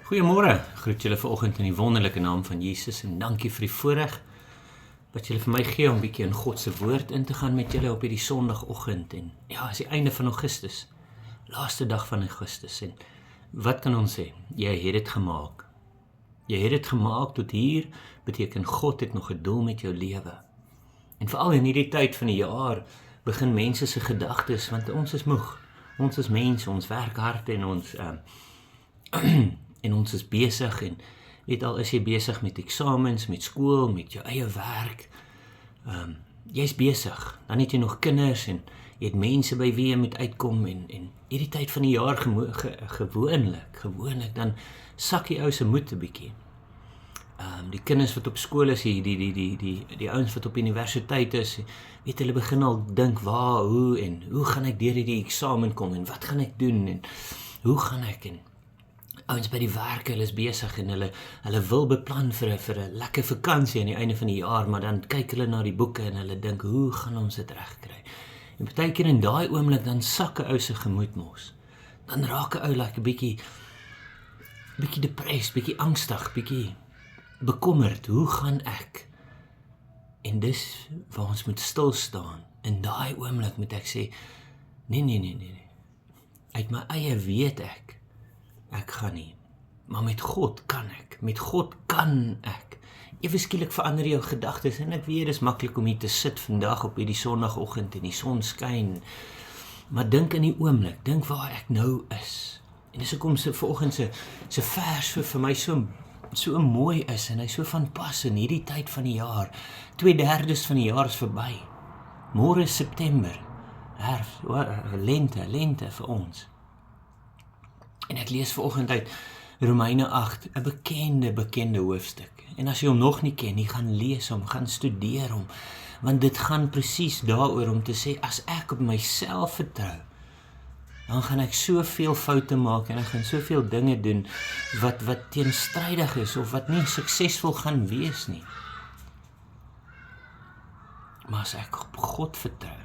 Goeiemôre, groet julle vanoggend in die wonderlike naam van Jesus en dankie vir die voorreg wat julle vir my gee om 'n bietjie in God se woord in te gaan met julle op hierdie Sondagoggend. En ja, is die einde van Augustus, laaste dag van Augustus en wat kan ons sê? Jy het dit gemaak. Jy het dit gemaak tot hier, beteken God het nog 'n doel met jou lewe. En veral in hierdie tyd van die jaar begin mense se gedagtes, want ons is moeg. Ons is mense, ons werk hard en ons en ons is besig en weet al is jy besig met eksamens, met skool, met jou eie werk. Jy's besig. Dan het jy nog kinders en jy het mense by wie jy moet uitkom en hierdie tyd van die jaar gewoonlik dan sak die ou se moed 'n bietjie. Die kinders wat op skool is, die ouens wat op universiteit is, weet hulle begin al dink waar, hoe gaan ek deur hierdie eksamen kom en wat gaan ek doen en hoe gaan ek en ouens by die werk, hulle is besig en hulle wil beplan vir 'n lekker vakansie aan die einde van die jaar, maar dan kyk hulle na die boeke en hulle dink, hoe gaan ons dit regkry? En partykeer in daai oomblik dan sak 'n ou se gemoed mos. Dan raak 'n ou like 'n bietjie depressed, bietjie angstig, bietjie bekommerd. Hoe gaan ek? En dis waar ons moet stil staan. In daai oomblik moet ek sê, nee. Uit my eie weet ek gaan nie. Maar met God kan ek. Met God kan ek. Ewe skielik verander jou gedagtes en ek weet dis maklik om hier te sit vandag op hierdie Sondagoggend en die son skyn. Maar dink in die oomblik, dink waar ek nou is. En dis hoekom vanoggend se vers vir my so mooi is en hy so van pas in hierdie tyd van die jaar. 2/3 van die jaar is verby. Môre is September. Lente vir ons. En ek lees vanoggend uit Romeine 8, 'n bekende hoofstuk. En as jy hom nog nie ken nie, gaan lees hom, gaan studeer hom, want dit gaan presies daaroor om te sê, as ek op myself vertrou, dan gaan ek soveel foute maak en ek gaan soveel dinge doen wat teenstrydig is of wat nie suksesvol gaan wees nie. Maar as ek op God vertrou,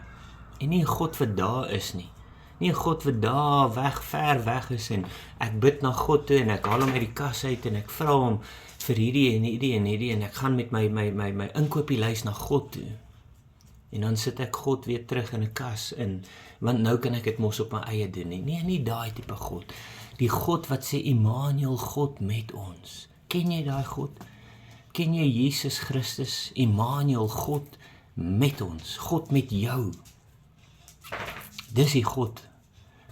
en nie 'n God wat daar is nie, nie 'n God wat daar ver weg is en ek bid na God toe en ek haal hom uit die kas uit en ek vra hom vir hierdie en ek gaan met my inkopieslys na God toe. En dan sit ek God weer terug in 'n kas in, want nou kan ek dit mos op my eie doen nie. Nee, nie daai tipe God. Die God wat sê Immanuel, God met ons. Ken jy daai God? Ken jy Jesus Christus, Immanuel, God met ons, God met jou? Dis die God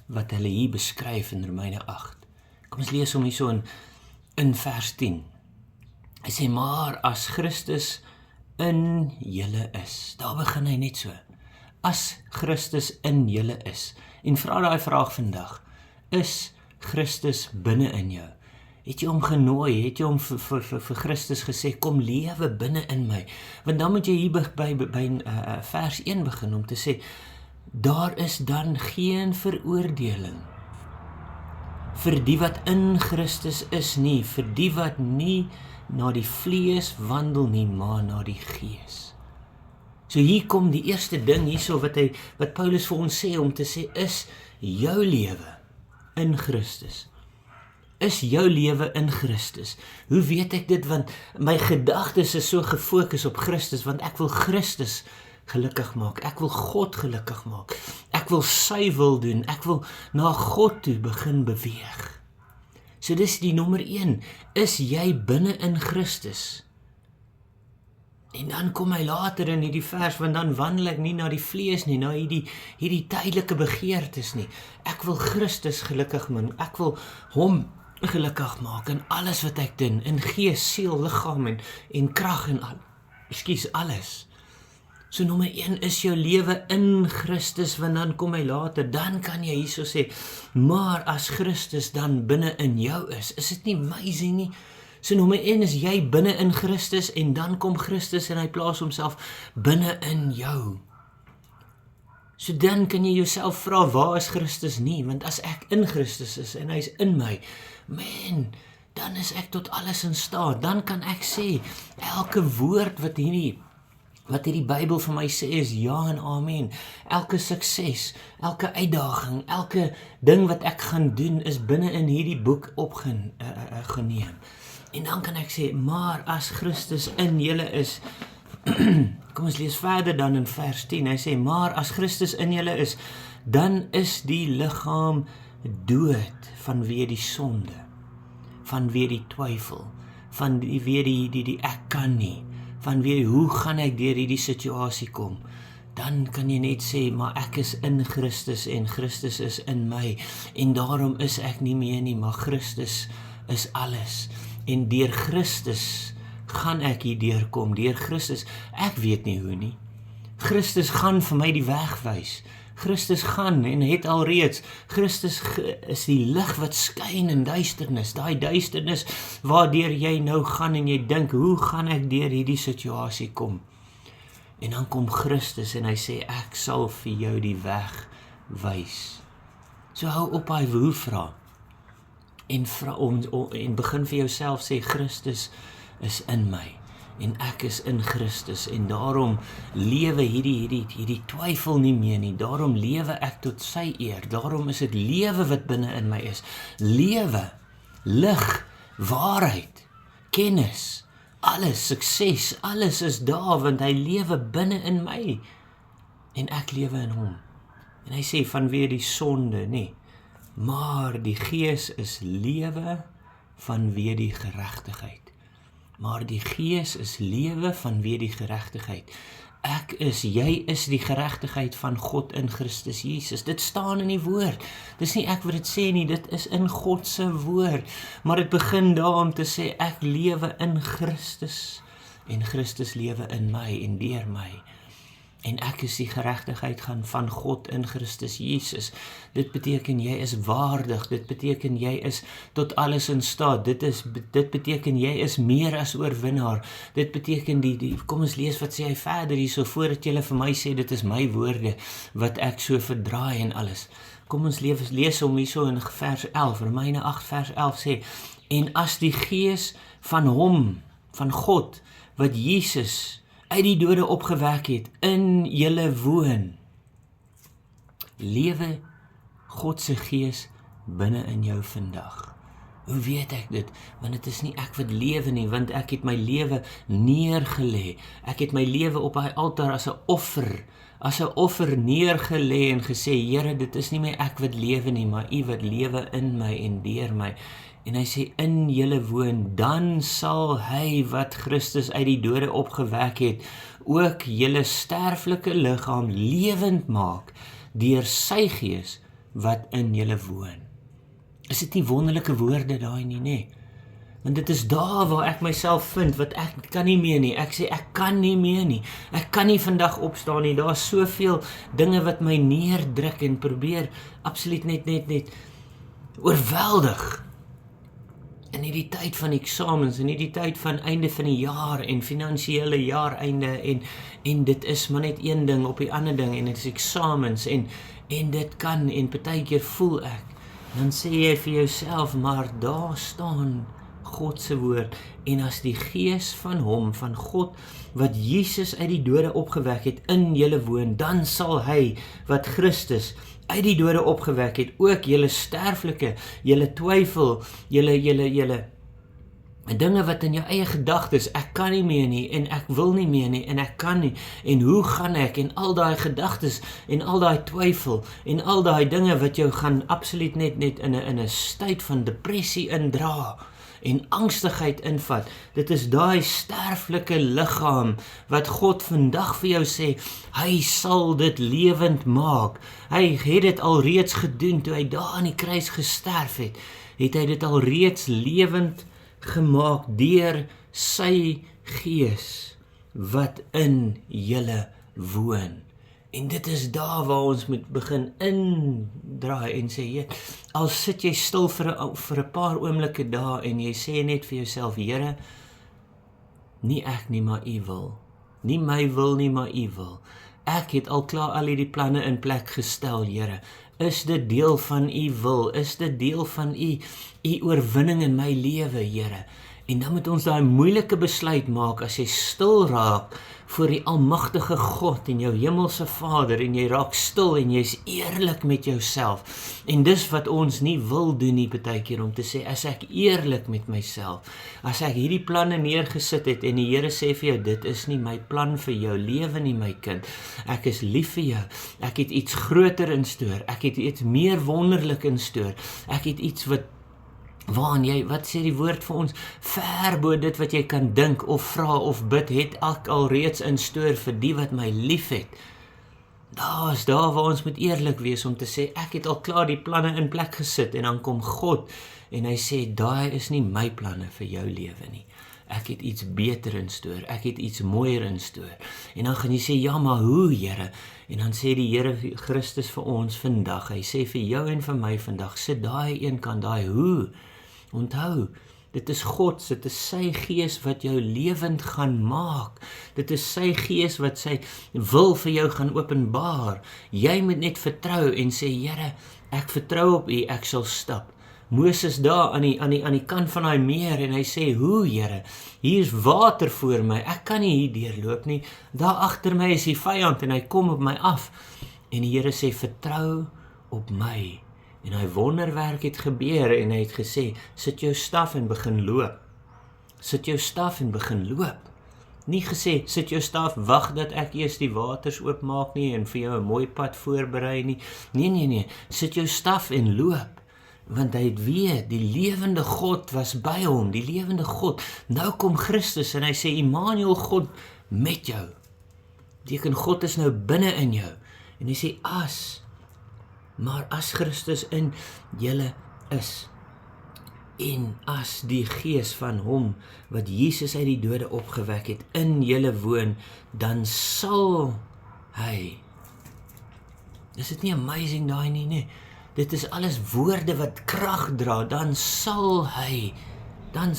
wat hulle hier beskryf in Romeine 8. Kom ons lees hom hierso in vers 10. Hy sê, maar as Christus in julle is, daar begin hy net so, as Christus in julle is, en vra daai vraag vandag, is Christus binne in jou? Het jy hom genooi, het jy hom vir Christus gesê, kom lewe binne in my, want dan moet jy hier by vers 1 begin om te sê, daar is dan geen veroordeling vir die wat in Christus is nie, vir die wat nie na die vlees wandel nie, maar na die gees. So hier kom die eerste ding hierso wat Paulus vir ons sê om te sê, is jou lewe in Christus. Is jou lewe in Christus? Hoe weet ek dit? Want my gedagtes is so gefokus op Christus, want ek wil Christus gelukkig maak, ek wil God gelukkig maak, ek wil sy wil doen, ek wil na God toe begin beweeg. So dis die nommer 1, is jy binne in Christus? En dan kom hy later in hierdie vers, want dan wandel ek nie na die vlees nie, na hierdie tydelike begeertes nie. Ek wil Christus gelukkig maak, ek wil hom gelukkig maak in alles wat ek doen, in gees, siel, liggaam en krag en alles. So nommer 1 is jou lewe in Christus, want dan kom hy later, dan kan jy hierso sê, maar as Christus dan binne in jou is dit nie amazing nie? So nommer 1 is jy binne in Christus, en dan kom Christus en hy plaas homself binne in jou. So dan kan jy jouself vra, waar is Christus nie? Want as ek in Christus is en hy is in my, man, dan is ek tot alles in staat. Dan kan ek sê, elke woord wat hierdie Wat hierdie Bybel vir my sê is ja en amen. Elke sukses, elke uitdaging, elke ding wat ek gaan doen is binne in hierdie boek opgeneem. En dan kan ek sê, maar as Christus in julle is, kom ons lees verder dan in vers 10, hy sê, maar as Christus in julle is, dan is die liggaam dood vanweë die sonde, vanweë die twyfel, vanweë die ek kan nie, vanweë hoe gaan ek deur hierdie situasie kom. Dan kan jy net sê, maar ek is in Christus en Christus is in my en daarom is ek nie meer nie, maar Christus is alles. En deur Christus gaan ek hier deurkom, deur Christus, ek weet nie hoe nie. Christus gaan vir my die weg wys. Christus gaan en het alreeds, Christus is die lig wat skyn in duisternis, daai duisternis waardeur jy nou gaan en jy dink, hoe gaan ek deur hierdie situasie kom? En dan kom Christus en hy sê, ek sal vir jou die weg wys. So hou op hy hoe vra. En begin vir jouself sê, Christus is in my en ek is in Christus en daarom lewe hierdie twyfel nie meer nie, daarom lewe ek tot sy eer, daarom is dit lewe wat binne in my is, lewe, lig, waarheid, kennis, alles, sukses, alles is daar want hy lewe binne in my en ek lewe in hom. En hy sê vanweë die sonde, nee, maar die Gees is lewe vanweë die geregtigheid. Maar die Gees is lewe vanweë die geregtigheid. Jy is die geregtigheid van God in Christus Jesus. Dit staan in die woord. Dis nie ek wat dit sê nie, dit is in God se woord. Maar dit begin daar om te sê, ek lewe in Christus en Christus lewe in my en deur my. En ek is die geregtigheid van God in Christus Jesus. Dit beteken jy is waardig, dit beteken jy is tot alles in staat, dit beteken jy is meer as oorwinnaar, dit beteken kom ons lees wat sê hy verder hierso, voordat jy vir my sê, dit is my woorde, wat ek so verdraai en alles. Kom ons lees hom hierso in vers 11, Romeine 8 vers 11 sê, en as die Gees van hom, van God, wat Jesus uit die dode opgewek het, in julle woon, lewe God se Gees binne in jou vandag. Hoe weet ek dit? Want dit is nie ek wat lewe nie, want ek het my lewe neergelê. Ek het my lewe op hy altaar as 'n offer neergelê en gesê, Here, dit is nie meer ek wat lewe nie, maar U wat lewe in my en deur my. En hy sê, in julle woon, dan sal hy wat Christus uit die dode opgewek het, ook julle sterflike liggaam lewend maak, deur sy Gees wat in julle woon. Is dit nie wonderlike woorde daai nie, nee? Want dit is daar waar ek myself vind, wat ek kan nie meer nie. Ek sê, ek kan nie meer nie. Ek kan nie vandag opstaan nie. Daar is soveel dinge wat my neerdruk en probeer absoluut net oorweldig. In hierdie tyd van eksamens, in hierdie tyd van einde van die jaar en finansiële jaareinde en dit is maar net een ding op die ander ding en dit is eksamens en dit kan en partykeer voel ek, dan sê jy vir jouself, maar daar staan God se woord en as die Gees van hom, van God, wat Jesus uit die dode opgewek het, in julle woon, dan sal hy wat Christus uit die dode opgewek het, ook julle sterflike, julle twyfel, julle dinge wat in jou eie gedagtes, ek kan nie meer nie, en ek wil nie meer nie, en ek kan nie, en hoe gaan ek, en al daai gedagtes, en al daai twyfel, en al daai dinge wat jou gaan absoluut net in 'n staat van depressie indra, en angstigheid invat, dit is daai sterflike liggaam, wat God vandag vir jou sê, hy sal dit lewend maak, hy het dit alreeds gedoen, toe hy daar aan die kruis gesterf het hy dit alreeds lewend gemaak, deur sy Gees, wat in julle woon. En dit is daar waar ons moet begin indraai en sê, al sit jy stil vir 'n paar oomblikke daar en jy sê net vir jouself, Here, nie ek nie, maar U wil. Nie my wil nie, maar U wil. Ek het al klaar al hierdie planne in plek gestel, Here. Is dit deel van U wil? Is dit deel van U oorwinning in my lewe, Here? En dan moet ons daai moeilike besluit maak as jy stil raak voor die almagtige God en jou hemelse Vader en jy raak stil en jy's eerlik met jouself. En dis wat ons nie wil doen nie baie keer om te sê, as ek eerlik met myself, as ek hierdie planne neergesit het en die Here sê vir jou, dit is nie my plan vir jou lewe nie, my kind. Ek is lief vir jou. Ek het iets groter in stoor. Ek het iets meer wonderlik in stoor. Ek het iets wat sê die woord vir ons, ver bo dit wat jy kan dink of vra of bid, het ek al reeds in stoor vir die wat my lief het. Daar is daar waar ons moet eerlik wees om te sê, ek het al klaar die planne in plek gesit, en dan kom God, en hy sê, daai is nie my planne vir jou lewe nie. Ek het iets beter in stoor, ek het iets mooier in stoor. En dan gaan jy sê, ja, maar hoe, Here? En dan sê die Here Christus vir ons vandag, hy sê vir jou en vir my vandag, sit daai een kant, daai hoe. Onthou, dit is God, dit is sy gees wat jou lewend gaan maak. Dit is sy gees wat sy wil vir jou gaan openbaar. Jy moet net vertrou en sê, Here, ek vertrou op U, ek sal stap. Moses daar aan die kant van daai meer en hy sê, hoe, Here, hier is water voor my, ek kan nie hier deurloop nie. Daar agter my is die vyand en hy kom op my af. En die Here sê, vertrou op my. En hy wonderwerk het gebeur en hy het gesê, sit jou staf en begin loop. Sit jou staf en begin loop. Nie gesê, sit jou staf, wag dat ek eers die waters oopmaak nie en vir jou 'n mooi pad voorberei nie. Nee, sit jou staf en loop. Want hy het weet, die lewende God was by hom, die lewende God. Nou kom Christus en hy sê, Immanuel, God met jou. Beteken God is nou binne in jou. En hy sê, maar as Christus in julle is, en as die gees van hom, wat Jesus uit die dode opgewek het, in julle woon, dan sal hy. Is dit nie amazing daai nie, nee? Dit is alles woorde wat krag dra, dan sal hy. En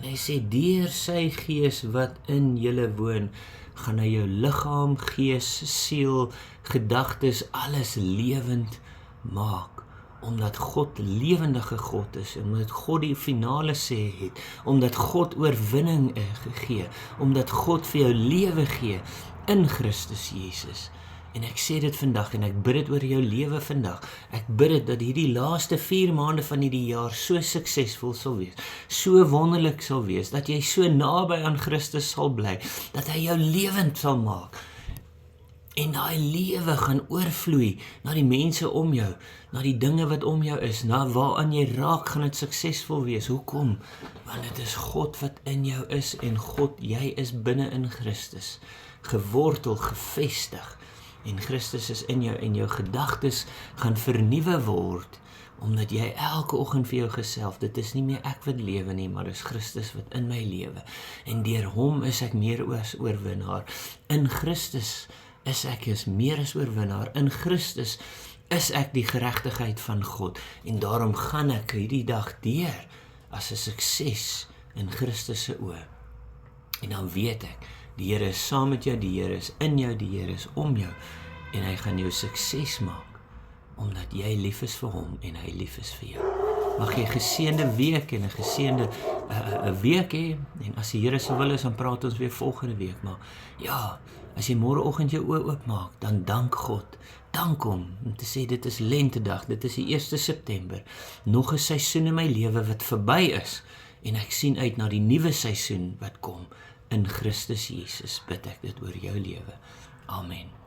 hy sê, deur sy gees wat in julle woon, gaan hy jou liggaam, gees, siel, gedagtes, alles lewend maak. Omdat God lewendige God is, omdat God die finale sê het, omdat God oorwinning gegee, omdat God vir jou lewe gee in Christus Jesus. En ek sê dit vandag en ek bid dit oor jou lewe vandag. Ek bid dit dat hierdie laaste 4 maande van hierdie jaar so suksesvol sal wees, so wonderlik sal wees, dat jy so naby aan Christus sal bly, dat hy jou lewend sal maak. En daai lewe gaan oorvloei na die mense om jou, na die dinge wat om jou is, na waaraan jy raak, gaan dit suksesvol wees. Hoekom? Want dit is God wat in jou is en God, jy is binne in Christus, gewortel, gevestig. En Christus is in jou en jou gedagtes gaan vernuwe word, omdat jy elke oggend vir jou geself, dit is nie meer ek wat lewe nie, maar dis Christus wat in my lewe. En deur hom is ek meer as oorwinnaar. In Christus is ek meer as oorwinnaar. In Christus is ek die geregtigheid van God. En daarom gaan ek hierdie dag deur as 'n sukses in Christus se oë. En dan weet ek, die Here is saam met jou, die Here is in jou, die Here is om jou. En hy gaan jou sukses maak, omdat jy lief is vir hom en hy lief is vir jou. Mag jy 'n geseënde week en 'n geseënde week hê. En as die Here se wil is, dan praat ons weer volgende week. Maar ja, as jy môreoggend jou oë oopmaak, dan dank God. Dank hom om te sê, dit is lentedag, dit is die 1 September. Nog 'n seisoen in my lewe wat verby is. En ek sien uit na die nuwe seisoen wat kom. In Christus Jesus bid ek dit oor jou lewe. Amen.